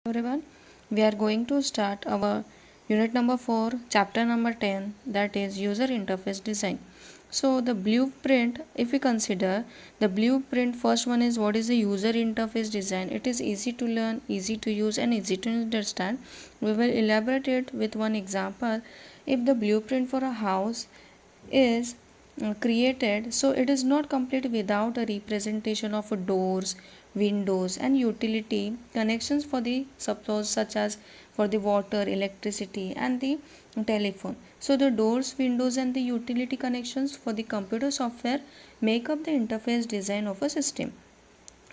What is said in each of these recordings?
Everyone, we are going to start our unit number 4, chapter number 10, that is user interface design. So, the blueprint, if we consider the blueprint, first one is what is the user interface design. It is easy to learn, easy to use, and easy to understand. We will elaborate it with one example. If the blueprint for a house is created, so it is not complete without a representation of doors, windows, and utility connections for the suppose such as for the water, electricity, and the telephone. So the doors, windows, and the utility connections for the computer software make up the interface design of a system.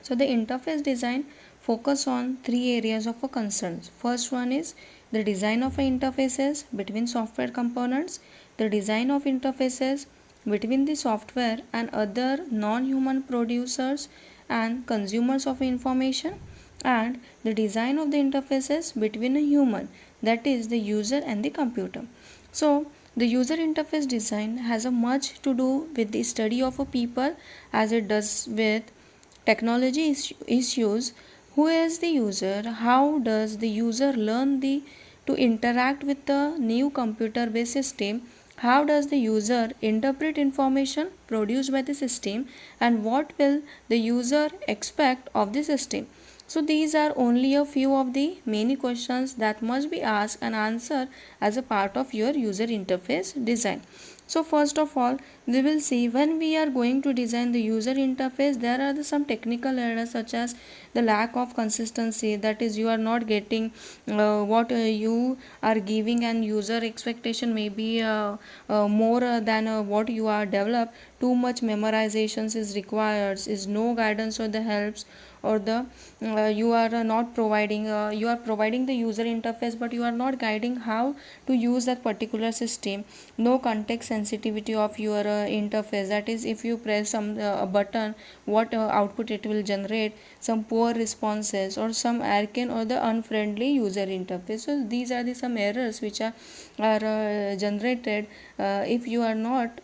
So the interface design focus on three areas of a concern. First one is the design of interfaces between software components, the design of interfaces between the software and other non-human producers and consumers of information, and the design of the interfaces between a human, that is the user, and the computer. So the user interface design has a much to do with the study of a people as it does with technology issues. Who is the user? How does the user learn to interact with the new computer based system? How does the user interpret information produced by the system, and what will the user expect of the system? So these are only a few of the many questions that must be asked and answered as a part of your user interface design. So first of all, we will see when we are going to design the user interface, there are some technical errors such as the lack of consistency, that is you are not getting what you are giving, and user expectation may be more than what you are developed. Too much memorizations is required, is no guidance or the helps, or the you are not providing you are providing the user interface but you are not guiding how to use that particular system. No context sensitivity of your interface, that is if you press some a button, what output it will generate, some poor responses or some arcane or the unfriendly user interface. So these are the some errors which are generated if you are not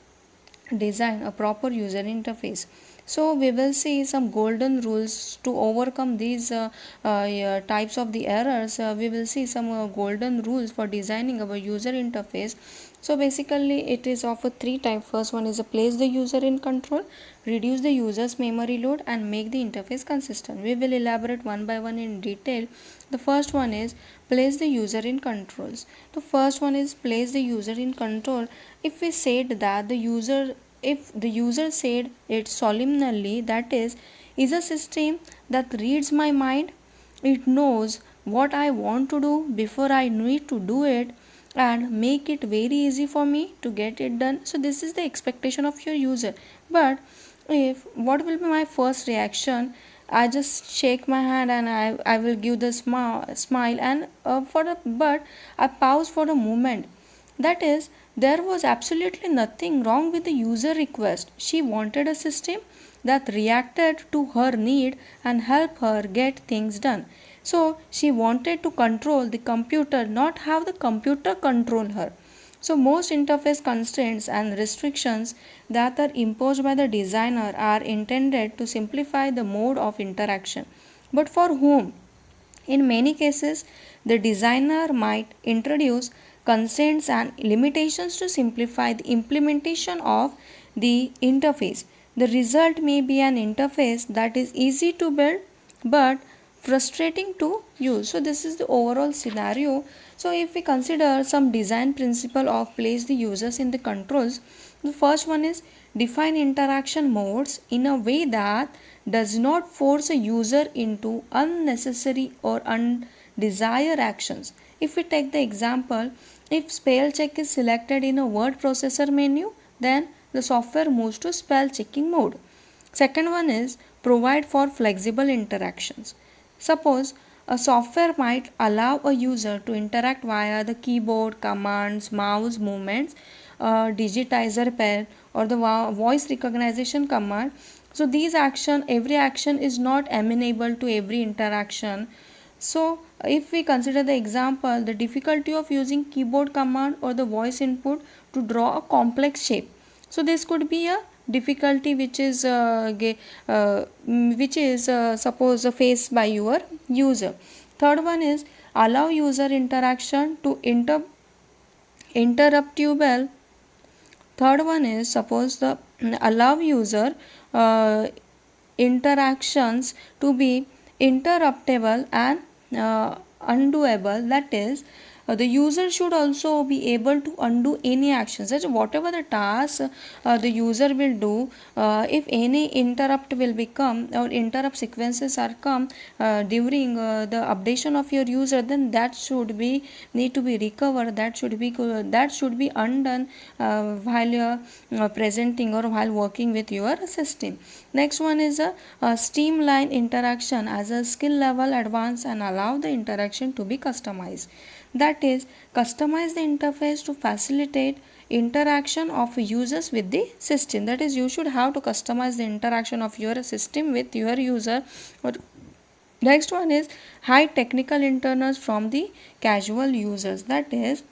design a proper user interface. So we will see some golden rules to overcome these types of the errors. We will see some golden rules for designing our user interface. So basically it is of a three type. First one is a place the user in control, reduce the user's memory load, and make the interface consistent. We will elaborate one by one in detail. The first one is place the user in controls. The first one is place the user in control. If we said that the user, if the user said it solemnly, that is a system that reads my mind. It knows what I want to do before I need to do it and make it very easy for me to get it done. So this is the expectation of your user. But if what will be my first reaction? I just shake my hand and I will give the smile and but I pause for a moment. That is, there was absolutely nothing wrong with the user request. She wanted a system that reacted to her need and help her get things done. So she wanted to control the computer, not have the computer control her. So most interface constraints and restrictions that are imposed by the designer are intended to simplify the mode of interaction. But for whom? In many cases, the designer might introduce constraints and limitations to simplify the implementation of the interface. The result may be an interface that is easy to build but frustrating to use. So this is the overall scenario. So if we consider some design principle of place the users in the controls, the first one is define interaction modes in a way that does not force a user into unnecessary or undesired actions. If we take the example, if spell check is selected in a word processor menu, then the software moves to spell checking mode. Second one is provide for flexible interactions. Suppose a software might allow a user to interact via the keyboard, commands, mouse movements, digitizer pen, or the voice recognition command. So these every action is not amenable to every interaction. So if we consider the example, the difficulty of using keyboard command or the voice input to draw a complex shape. So this could be a difficulty which is suppose faced by your user. Third one is allow user interaction to interruptible. Third one is suppose the allow user uh, interactions to be interruptible and undoable. That is, the user should also be able to undo any actions. Such whatever the task the user will do, if any interrupt will become or interrupt sequences are come during the updation of your user, then that should be need to be recovered. That should be undone while you are presenting or while working with your system. Next one is a streamline interaction as a skill level advance and allow the interaction to be customized. That is, customize the interface to facilitate interaction of users with the system. That is, you should have to customize the interaction of your system with your user. Or next one is hide technical internals from the casual users. That is,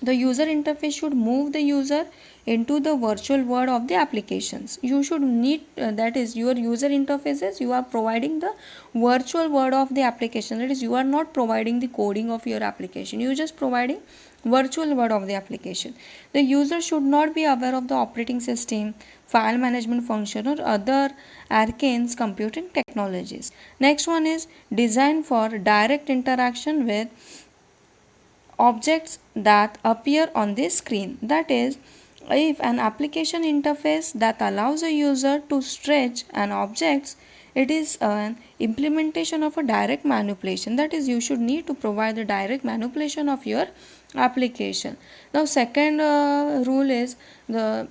the user interface should move the user into the virtual world of the applications. You should need that is, your user interfaces, you are providing the virtual world of the application. That is, you are not providing the coding of your application, you are just providing virtual world of the application. The user should not be aware of the operating system, file management function, or other arcane computing technologies. Next one is design for direct interaction with objects that appear on the screen. That is, if an application interface that allows a user to stretch an object, it is an implementation of a direct manipulation. That is, you should need to provide the direct manipulation of your application. Now second rule is the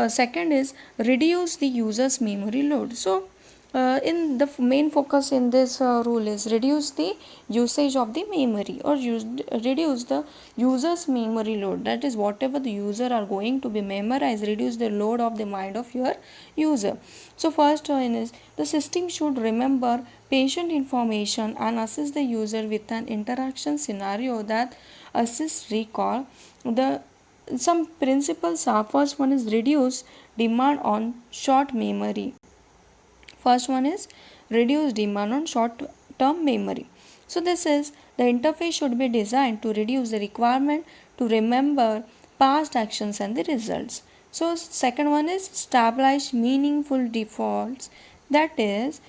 second is reduce the user's memory load. So in the main focus in this rule is reduce the usage of the memory or reduce the user's memory load. That is, whatever the user are going to be memorized, reduce the load of the mind of your user. So first one is the system should remember patient information and assist the user with an interaction scenario that assists recall. The some principles are: first one is reduce demand on short memory. First one is reduce demand on short term memory. So this is, the interface should be designed to reduce the requirement to remember past actions and the results. So second one is establish meaningful defaults. That is,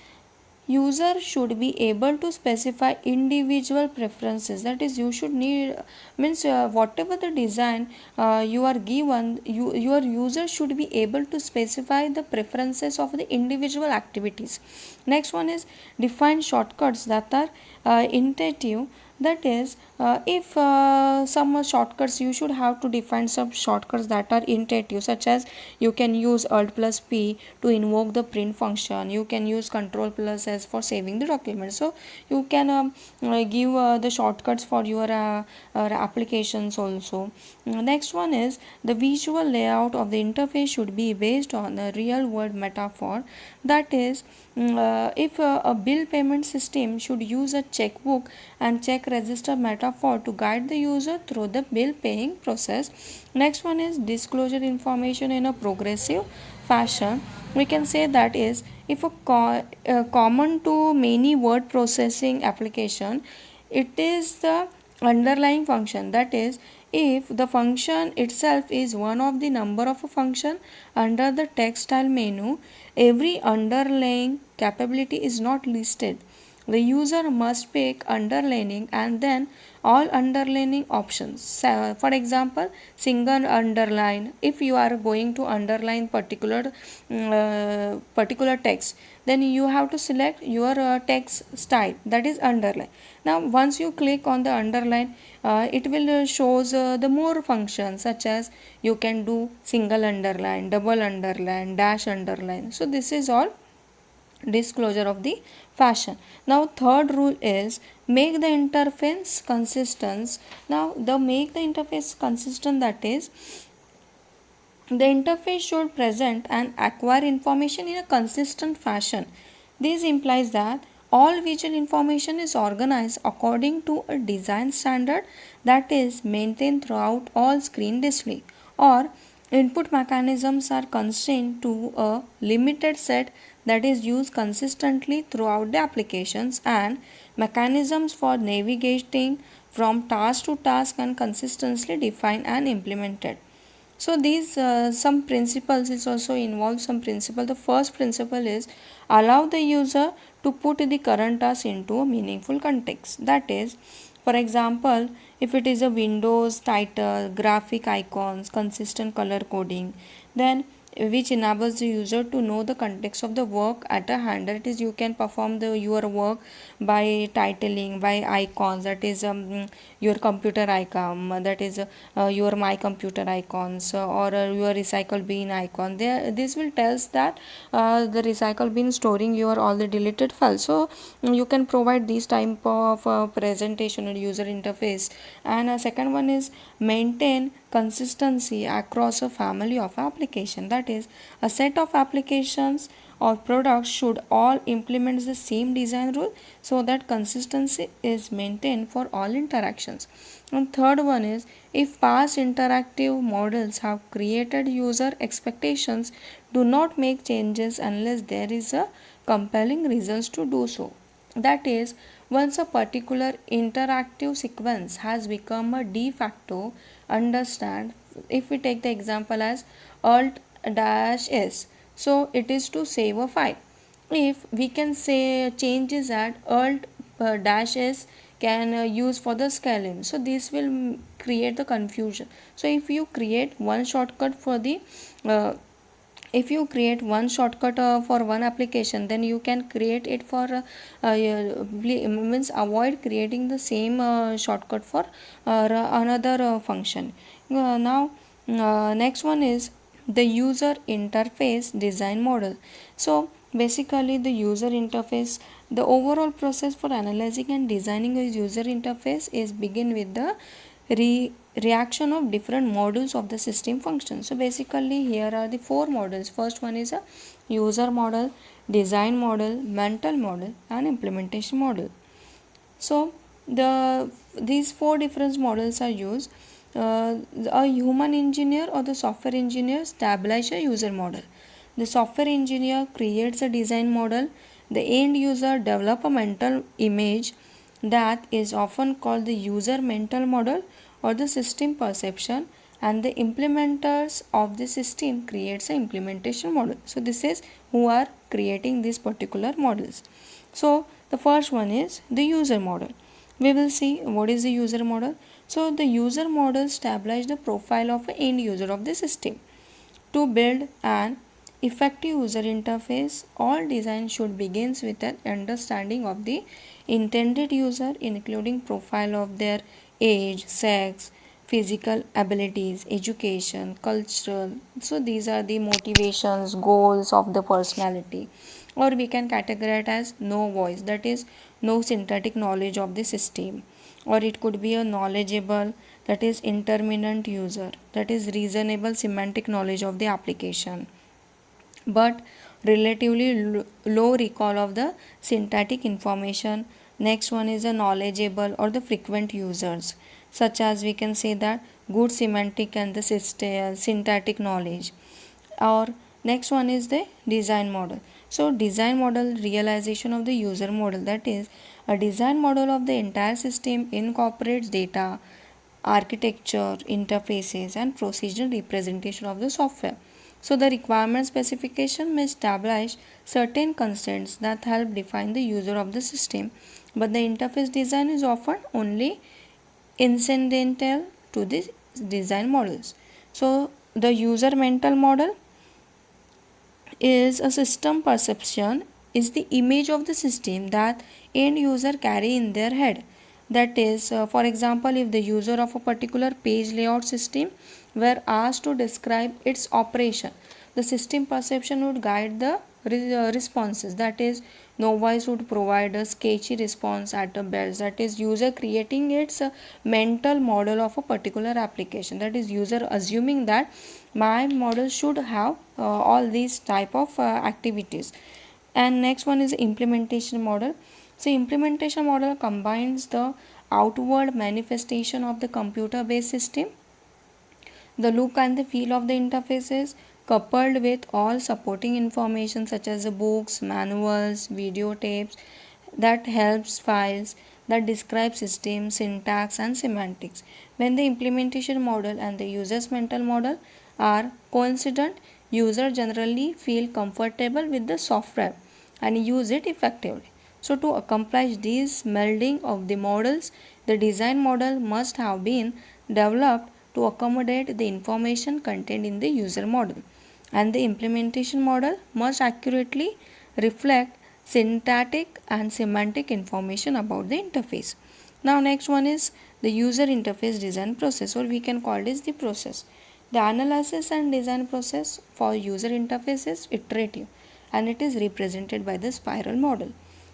user should be able to specify individual preferences. That is, you should need means whatever the design you are given, your user should be able to specify the preferences of the individual activities. Next one is define shortcuts that are intuitive. That is, if some shortcuts, you should have to define some shortcuts that are intuitive, such as you can use alt plus p to invoke the print function, you can use control plus s for saving the document. So you can give the shortcuts for your applications also. Next one is the visual layout of the interface should be based on a real world metaphor. That is, if a bill payment system should use a checkbook and check register metaphor to guide the user through the bill paying process. Next one is disclosure information in a progressive fashion. We can say that is, if a common to many word processing application, it is the underlying function. That is, if the function itself is one of the number of a function under the text style menu, every underlying capability is not listed. The user must pick underlining and then all underlining options. So, for example, single underline. If you are going to underline particular text, then you have to select your text style, that is underline. Now once you click on the underline, it will shows the more functions, such as you can do single underline, double underline, dash underline. So this is all disclosure of the fashion. Now third rule is make the interface consistent. Now the make the interface consistent, that is, the interface should present and acquire information in a consistent fashion. This implies that all visual information is organized according to a design standard that is maintained throughout all screen display, or input mechanisms are constrained to a limited set that is used consistently throughout the applications, and mechanisms for navigating from task to task and consistently defined and implemented. So these some principles is also involve some principle. The first principle is allow the user to put the current task into a meaningful context. That is, for example, if it is a Windows title, graphic icons, consistent color coding, then which enables the user to know the context of the work at a hand. That is, you can perform your work by titling, by icons. That is your computer icon. That is your my computer icons or your recycle bin icon. This will tells that the recycle bin storing your all the deleted files. So you can provide this type of presentation or user interface. And second one is maintain consistency across a family of application. That is, a set of applications or products should all implement the same design rule so that consistency is maintained for all interactions. And third one is, if past interactive models have created user expectations, do not make changes unless there is a compelling reasons to do so. That is, once a particular interactive sequence has become a de facto, understand, if we take the example as alt dash s, so it is to save a file. If we can say changes at alt dash s can use for the scaling, so this will create the confusion. So uh, if you create one shortcut for one application, then you can create it for means avoid creating the same shortcut for another function. Now next one is the user interface design model. So basically the user interface, the overall process for analyzing and designing a user interface is begin with the reaction of different modules of the system function. So basically here are the four models. First one is a user model, design model, mental model and implementation model. So these four different models are used. A human engineer or the software engineer establish a user model. The software engineer creates a design model. The end user develop a mental image that is often called the user mental model or the system perception, and the implementers of the system creates an implementation model. So this is who are creating these particular models. So the first one is the user model. We will see what is the user model. So the user model establishes the profile of an end user of the system. To build an effective user interface, all design should begin with an understanding of the intended user, including profile of their age, sex, physical abilities, education, cultural. So these are the motivations, goals of the personality. Or we can categorize it as no voice, that is no synthetic knowledge of the system. Or it could be a knowledgeable, that is intermittent user, that is reasonable semantic knowledge of the application but relatively low recall of the syntactic information. Next one is a knowledgeable or the frequent users, such as we can say that good semantic and the syntactic knowledge. Or next one is the design model. So design model realization of the user model, that is a design model of the entire system incorporates data, architecture, interfaces and procedural representation of the software. So the requirement specification may establish certain constraints that help define the user of the system, but the interface design is often only incidental to the design models. So the user mental model is a system perception, is the image of the system that end user carry in their head. That is, for example, if the user of a particular page layout system were asked to describe its operation, the system perception would guide the responses. That is, no voice would provide a sketchy response at the best. That is, user creating its mental model of a particular application. That is, user assuming that my model should have all these type of activities. And next one is implementation model. So implementation model combines the outward manifestation of the computer based system, the look and the feel of the interfaces, coupled with all supporting information such as the books, manuals, videotapes, that helps files, that describe system, syntax, and semantics. When the implementation model and the user's mental model are coincident, users generally feel comfortable with the software and use it effectively. So, to accomplish this melding of the models, the design model must have been developed to accommodate the information contained in the user model, and the implementation model must accurately reflect syntactic and semantic information about the interface. Now, next one is the user interface design process, or we can call this the process. The analysis and design process for user interface is iterative and it is represented by the spiral model.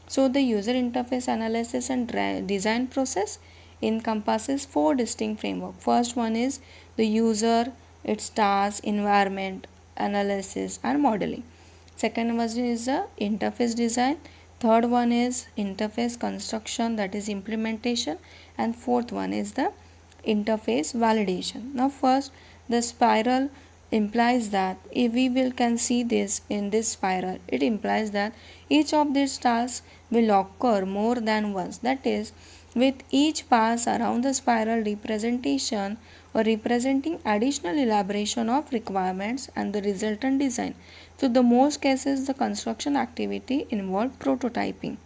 So, the user interface analysis and design process encompasses four distinct frameworks. First one is the user, its task, environment, analysis, and modeling. Second one is the interface design. Third one is interface construction, that is implementation, and fourth one is the interface validation. Now, first, the spiral implies that if we will can see this in this spiral, it implies that each of these tasks will occur more than once. That is, with each pass around the spiral representation or representing additional elaboration of requirements and the resultant design. So, the most cases the construction activity involve prototyping.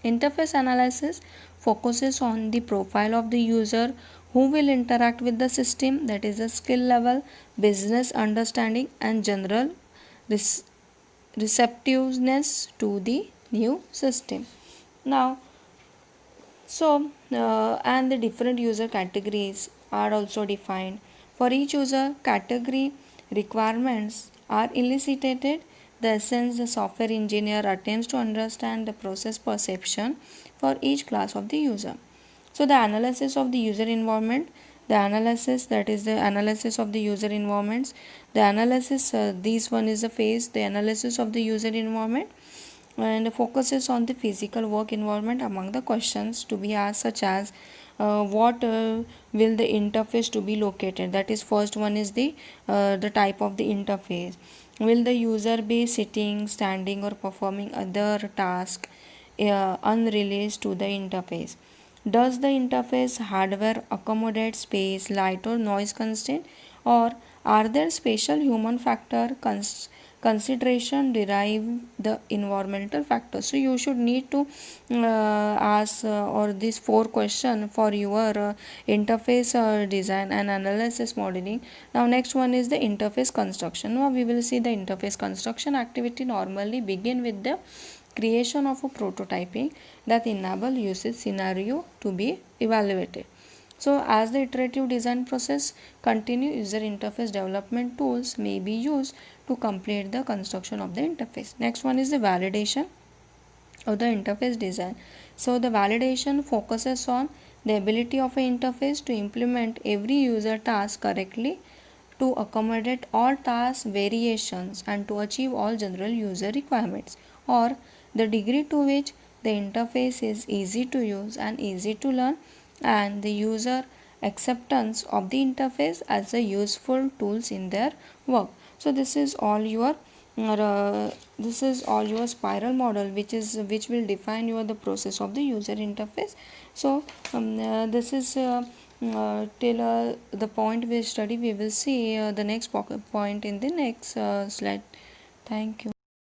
Interface analysis focuses on the profile of the user who will interact with the system, that is the skill level, business understanding, and general receptiveness to the new system. Now, and the different user categories are also defined. For each user category, requirements are elicited. The essence, the software engineer attempts to understand the process perception for each class of the user. So, the analysis of the user environment, the analysis, that is the analysis of the user environments. The analysis, this one is the phase, the analysis of the user environment, and focuses on the physical work environment among the questions to be asked, such as what will the interface to be located. That is, first one is the type of the interface. Will the user be sitting, standing, or performing other task unrelated to the interface? Does the interface hardware accommodate space, light, or noise constraint, or are there special human factor consideration derive the environmental factors? So you should need to ask or these four question for your interface design and analysis modeling. Now next one is the interface construction. Now we will see the interface construction activity normally begin with the creation of a prototyping that enable usage scenario to be evaluated. So as the iterative design process continue, user interface development tools may be used to complete the construction of the interface. Next one is the validation of the interface design. So the validation focuses on the ability of an interface to implement every user task correctly, to accommodate all task variations, and to achieve all general user requirements, or the degree to which the interface is easy to use and easy to learn, and the user acceptance of the interface as a useful tools in their work. So this is all your spiral model, which will define the process of the user interface. So this is till the point we study. We will see the next point in the next slide. Thank you.